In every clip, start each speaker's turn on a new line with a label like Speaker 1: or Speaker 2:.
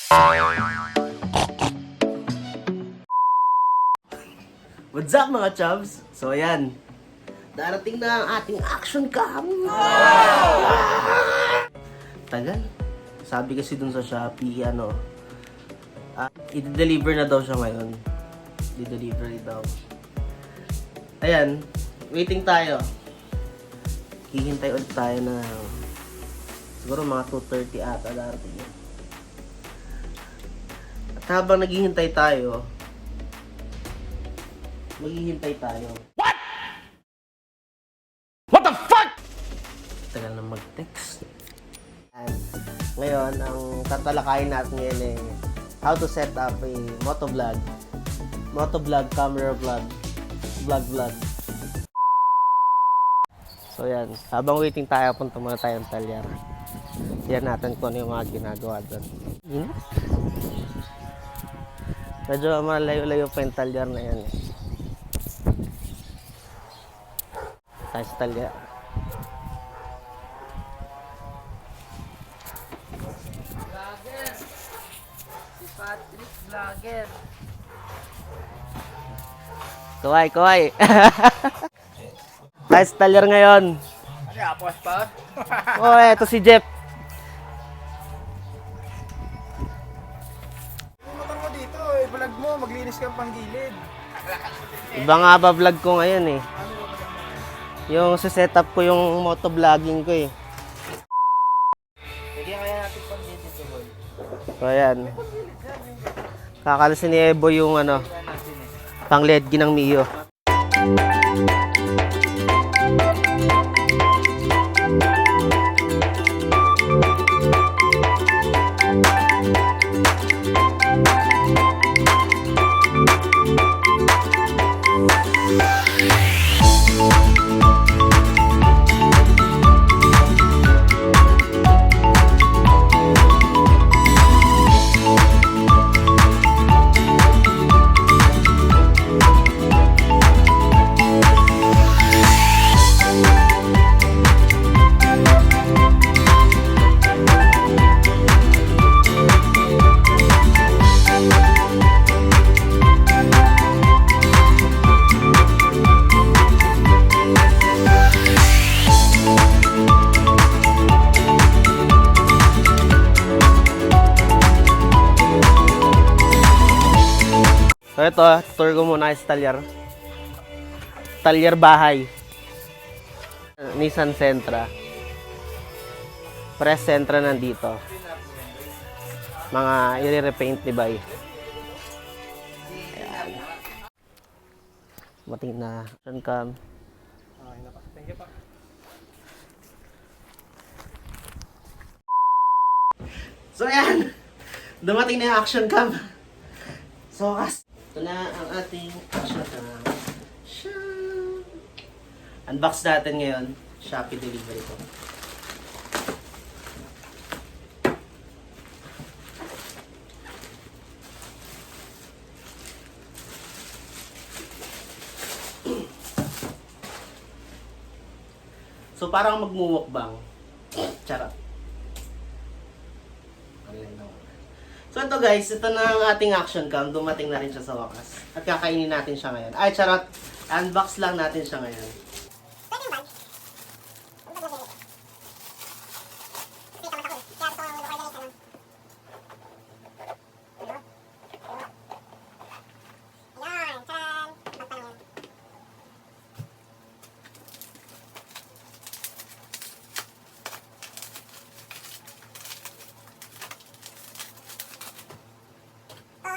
Speaker 1: What's up mga chubs? So ayan, darating na ang ating action cam. Tagal. Sabi kasi dun sa Shopee, i-deliver na daw siya ngayon. I-deliver daw. Ayan, waiting tayo. Hihintay ulit tayo na siguro mga 2:30 ata darating. At habang naghihintay tayo, maghihintay tayo. What? What the fuck? Tagal na mag-text. Ngayon, ang tatalakayin natin ngayon ay how to set up a motovlog. Motovlog, camera vlog. Vlog. So yan, habang waiting tayo, punta muna tayong talyar. Yan natin kung ano yung mga ginagawa doon. Medyo malayo-layo pa yung talyar na yan. Tayo sa talyar.
Speaker 2: Vlogger! Si Patrick Vlogger!
Speaker 1: Kaway! Tayo sa talyar ngayon.
Speaker 2: Ano yung apos pa?
Speaker 1: Oh, eto si Jeff.
Speaker 2: Yung motor mo dito, vlog mo, maglinis kang panggilid.
Speaker 1: Iba nga ba vlog ko ngayon eh. Yung setup ko yung motovlogging ko eh.
Speaker 2: Hindi kaya natin pang-edit boy.
Speaker 1: So ayan. Kakalasin ni Ebo yung pang LED ng Mio. So ito, tour ko muna sa talyar. Talyar bahay. Nissan Sentra. Press Sentra nandito. Mga i-repaint ni Bay. Ayan. Mating na action cam.
Speaker 2: Okay na pa. Thank you pa.
Speaker 1: So ayan, dumating na yung action cam. So ito na ang ating action cam. Unbox natin ngayon. Shopee delivery ko. So parang magmumukbang. Charot. So ito guys, ito na ang ating action cam. Dumating na rin siya sa wakas. At kakainin natin siya ngayon. Ay, charot. Unbox lang natin siya ngayon.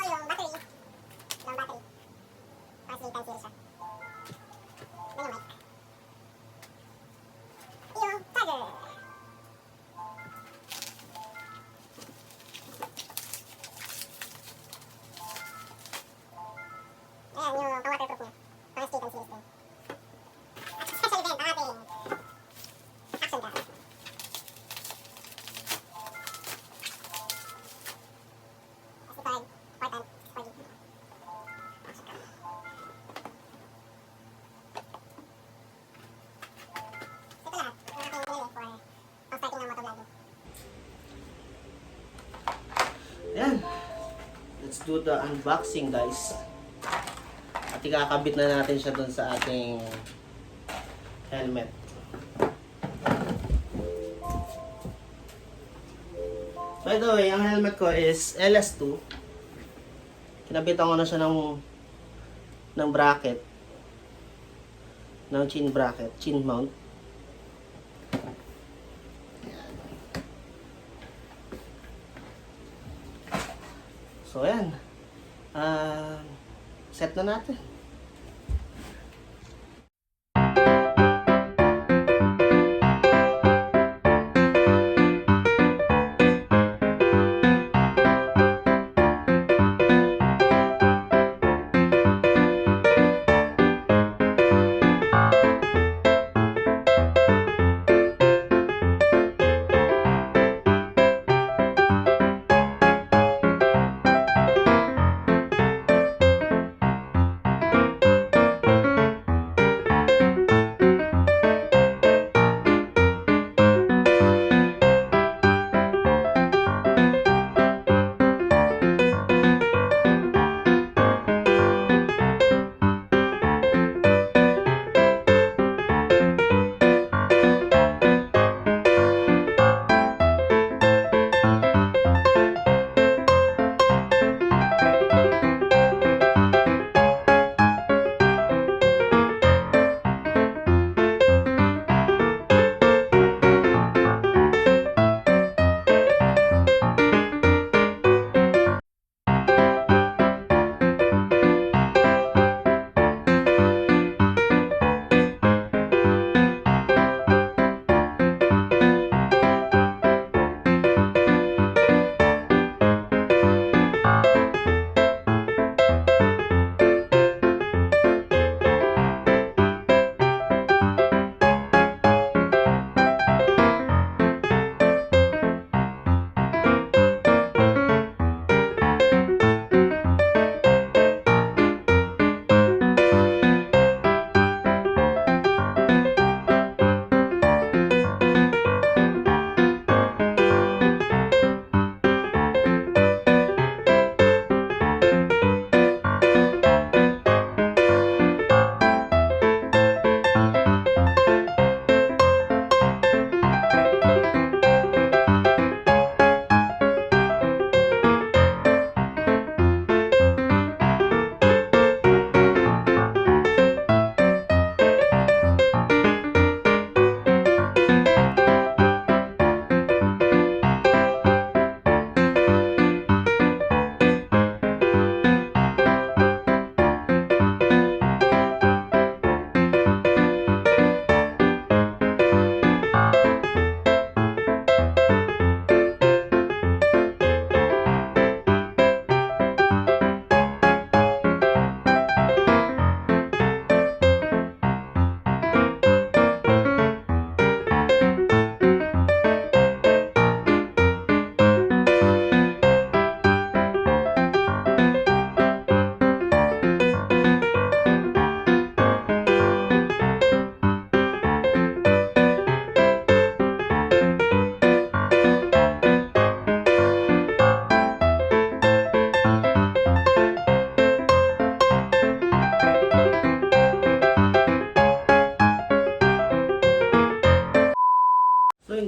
Speaker 3: Yung battery. Para silitan sila siya. Ano yung mic?
Speaker 1: let's do the unboxing, guys. At ikakabit na natin siya dun sa ating helmet. By the way, ang helmet ko is LS2. Kinabitan ko na siya ng bracket. Ng chin bracket, chin mount. So, ayan. Set na natin.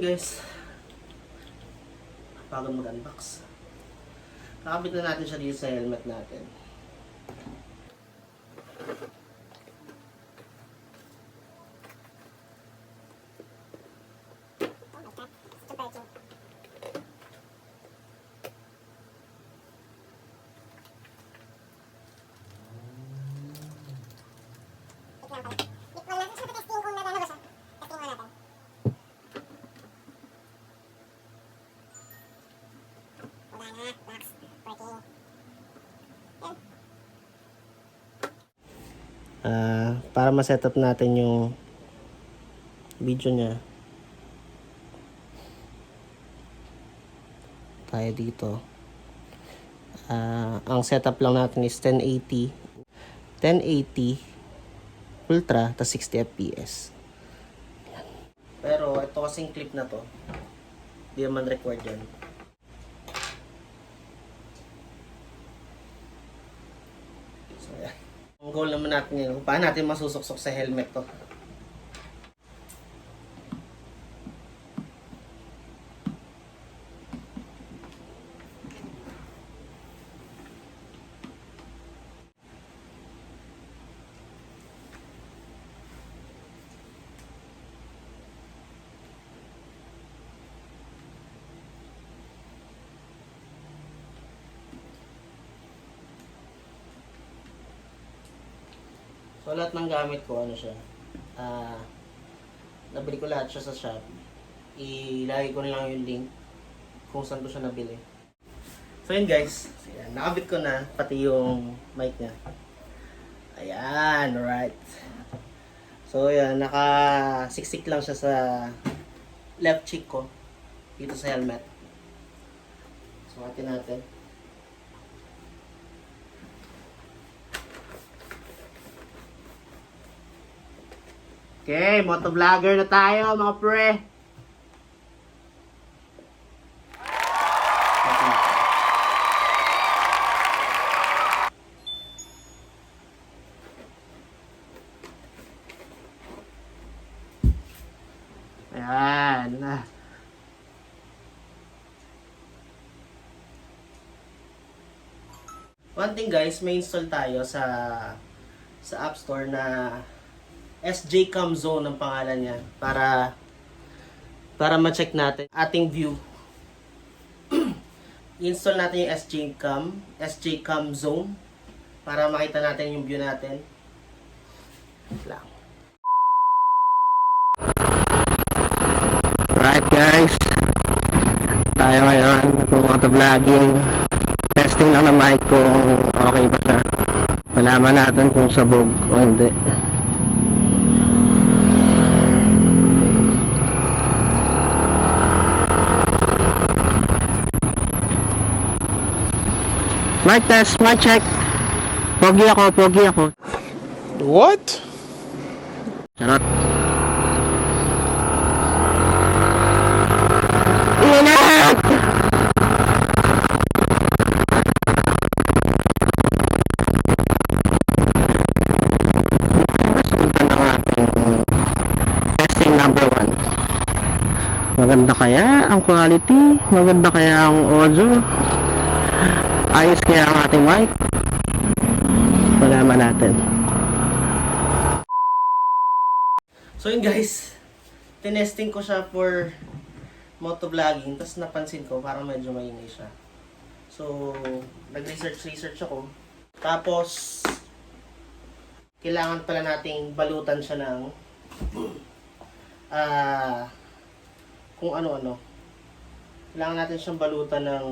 Speaker 1: Guys, pagod mag-unbox. Nakabit na natin siya dito sa helmet natin. Para ma-set up natin yung video niya, tayo dito. Ang setup lang natin is 1080 Ultra ta 60 fps. Pero ito kasing clip na to, di naman record yan. Ayan. Ang goal naman natin yun, kung paano natin masusuksok sa helmet to. So, lahat ng gamit ko, ano siya, nabili ko lahat siya sa Shopee. Ilagay ko na lang yung link kung saan ko siya nabili. So, yun guys. So, yan, nakabit ko na, pati yung mic niya. Ayan, alright. So, yan, naka-siksik lang siya sa left cheek ko, dito sa helmet. So, atin natin. Okay, motovlogger na tayo mga pre. Ayan. One thing guys, may install tayo sa App Store na SJCam Zone ang pangalan niya para ma-check natin ating view. I-install natin yung SJCam Zone para makita natin yung view natin. Lang.
Speaker 3: Right guys, tayo ngayon kung motovlogging. Testing lang ng mic kung okay ba siya. Malaman natin kung sabog o hindi. Mic test, mic check. Pogi ako.
Speaker 2: What?
Speaker 3: Charot. Ingat! Testing number 1. Maganda kaya ang quality? Maganda kaya ang audio? Ayos kaya ang ating mic? Malaman natin.
Speaker 1: So yun guys, tinesting ko siya for motovlogging, tapos napansin ko parang medyo maingay siya. So, nag-research ako. Tapos, kailangan pala nating balutan siya ng kung ano-ano. Kailangan natin siyang balutan ng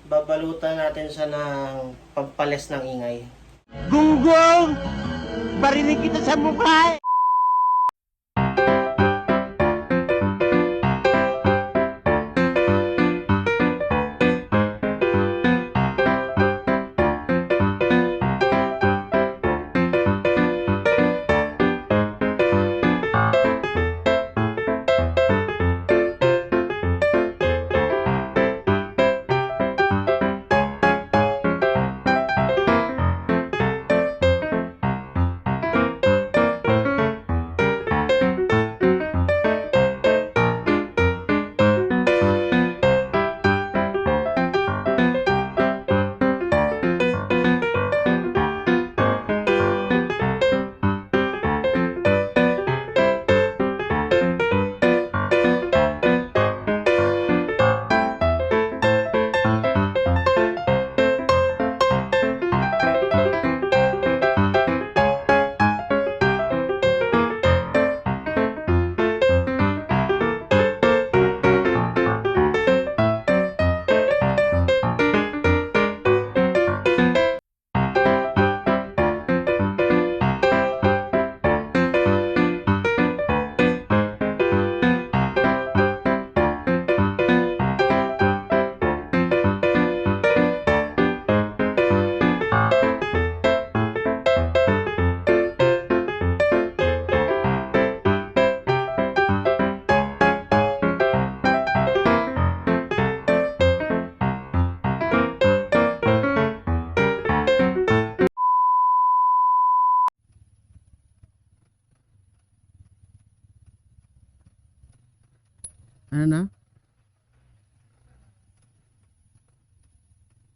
Speaker 1: babalutan natin siya ng pampales ng ingay.
Speaker 3: Gunggong! Barinig kita sa mukha!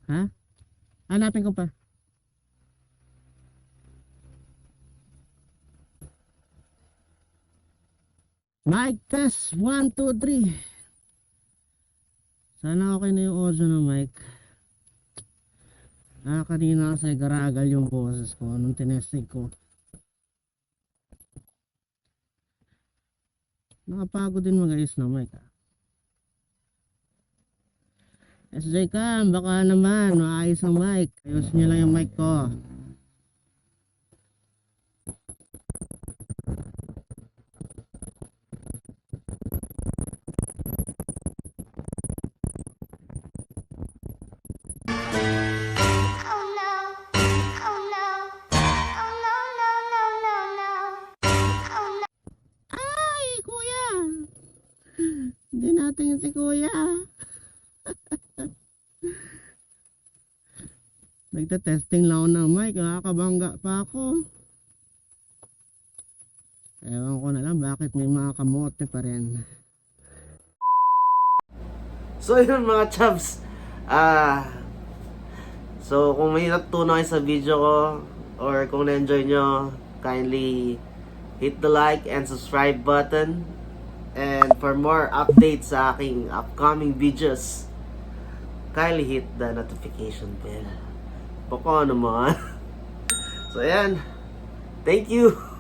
Speaker 3: Ha? Hanapin ko pa. Mic test 1, 2, 3. Sana okay na yung audio ng mic. Kanina kasi garagal yung boses ko nung tinesting ko. Nakapagod din mag-ayos ng mic. SJCam, baka naman maayos ang mic. Ayusin nyo lang yung mic ko. Ay, kuya! Hindi natin si kuya. Nagta-testing lang ako ng mic, nakakabangga pa ako. Ewan ko na lang bakit may mga kamote pa rin.
Speaker 1: So yun mga chubs. So kung may natutunan kayo sa video ko or kung na-enjoy nyo, kindly hit the like and subscribe button. And for more updates sa aking upcoming videos, kindly hit the notification bell. Baka naman. So ayan. Thank you.